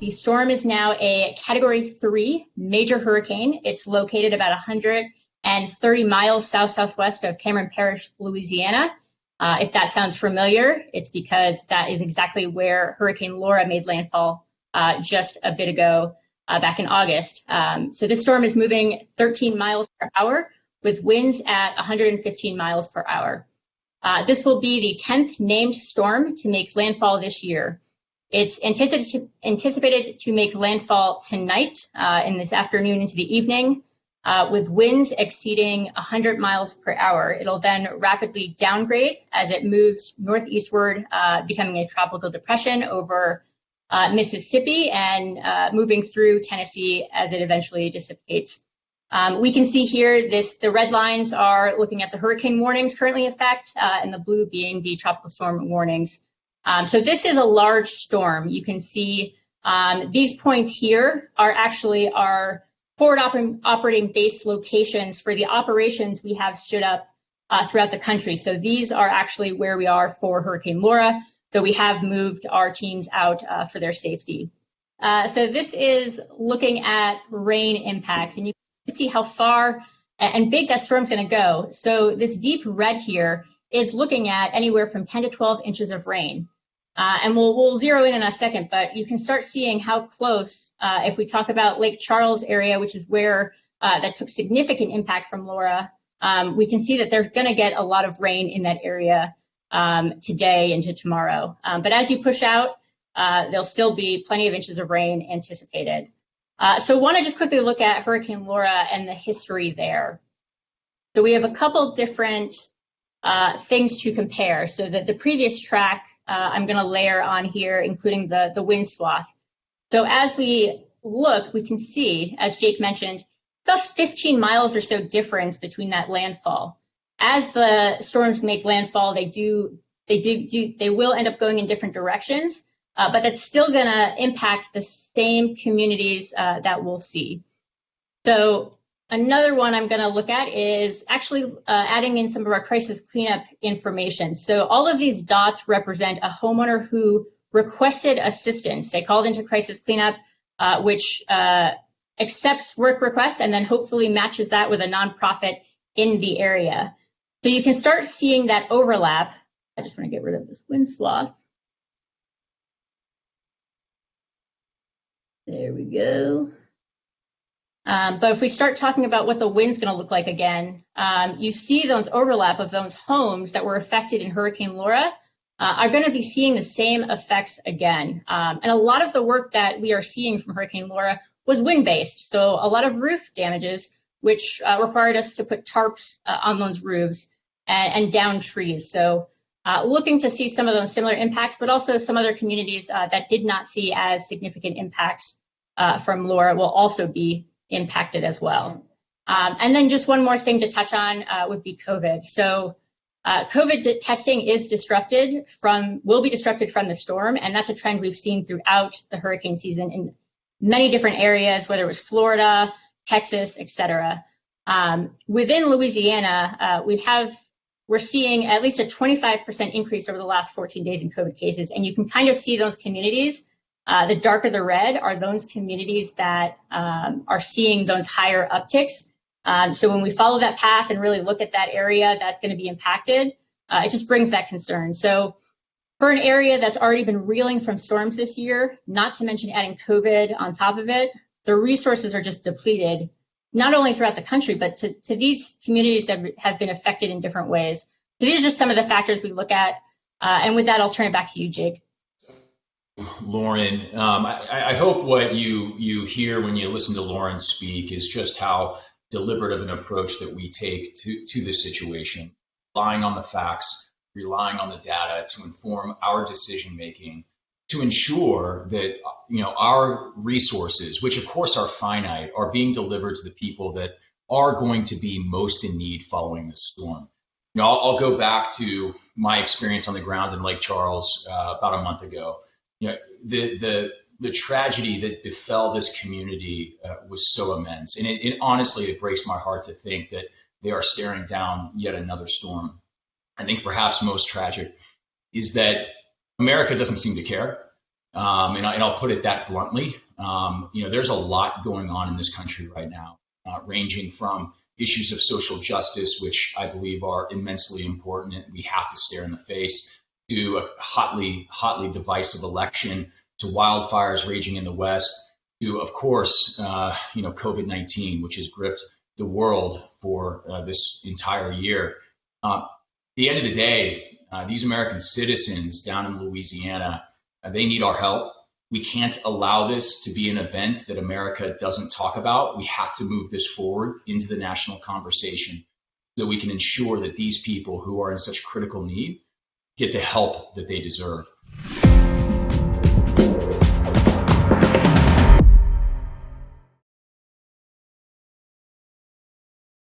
The storm is now a Category 3 major hurricane. It's located about 130 miles south-southwest of Cameron Parish, Louisiana. If that sounds familiar, it's because that is exactly where Hurricane Laura made landfall just a bit ago, back in August. So this storm is moving 13 miles per hour with winds at 115 miles per hour. This will be the 10th named storm to make landfall this year. It's anticipated to make landfall tonight, in this afternoon into the evening, with winds exceeding 100 miles per hour. It'll then rapidly downgrade as it moves northeastward, becoming a tropical depression over Mississippi and moving through Tennessee as it eventually dissipates. We can see here the red lines are looking at the hurricane warnings currently in effect, and the blue being the tropical storm warnings. So this is a large storm. You can see these points here are actually our forward operating base locations for the operations we have stood up throughout the country. So these are actually where we are for Hurricane Laura, though we have moved our teams out for their safety. So this is looking at rain impacts, and you can see how far and big that storm's going to go. So this deep red here is looking at anywhere from 10 to 12 inches of rain. And we'll zero in a second, but you can start seeing how close, if we talk about Lake Charles area, which is where that took significant impact from Laura, we can see that they're going to get a lot of rain in that area today into tomorrow. But as you push out, there'll still be plenty of inches of rain anticipated. So I want to just quickly look at Hurricane Laura and the history there. So we have a couple different things to compare. So the previous track I'm going to layer on here, including the wind swath. So as we look, we can see, as Jake mentioned, about 15 miles or so difference between that landfall. As the storms make landfall, they will end up going in different directions, but that's still going to impact the same communities that we'll see. So another one I'm going to look at is actually adding in some of our crisis cleanup information. So all of these dots represent a homeowner who requested assistance. They called into crisis cleanup, which accepts work requests and then hopefully matches that with a nonprofit in the area. So you can start seeing that overlap. I just want to get rid of this wind swath. There we go. But if we start talking about what the wind's going to look like again, you see those overlap of those homes that were affected in Hurricane Laura are going to be seeing the same effects again. And a lot of the work that we are seeing from Hurricane Laura was wind-based. So a lot of roof damages, which required us to put tarps on those roofs and down trees. So looking to see some of those similar impacts, but also some other communities that did not see as significant impacts from Laura will also be impacted as well. And then just one more thing to touch on would be COVID. So COVID testing is will be disrupted from the storm, and that's a trend we've seen throughout the hurricane season in many different areas, whether it was Florida, Texas, et cetera. Within Louisiana, we're seeing at least a 25% increase over the last 14 days in COVID cases, and you can kind of see those communities. The darker the red are those communities that are seeing those higher upticks. So when we follow that path and really look at that area that's going to be impacted, it just brings that concern. So for an area that's already been reeling from storms this year, not to mention adding COVID on top of it, the resources are just depleted, not only throughout the country, but to these communities that have been affected in different ways. So these are just some of the factors we look at. And with that, I'll turn it back to you, Jake. Lauren, I hope what you hear when you listen to Lauren speak is just how deliberate of an approach that we take to this situation, relying on the facts, relying on the data to inform our decision making, to ensure that our resources, which of course are finite, are being delivered to the people that are going to be most in need following the storm. I'll go back to my experience on the ground in Lake Charles about a month ago. The tragedy that befell this community was so immense, and it honestly, it breaks my heart to think that they are staring down yet another storm. I think perhaps most tragic is that America doesn't seem to care. And I'll put it that bluntly. There's a lot going on in this country right now, ranging from issues of social justice, which I believe are immensely important and we have to stare in the face, to a hotly divisive election, to wildfires raging in the West, to, of course, COVID-19, which has gripped the world for this entire year. At the end of the day, these American citizens down in Louisiana, they need our help. We can't allow this to be an event that America doesn't talk about. We have to move this forward into the national conversation so we can ensure that these people who are in such critical need get the help that they deserve.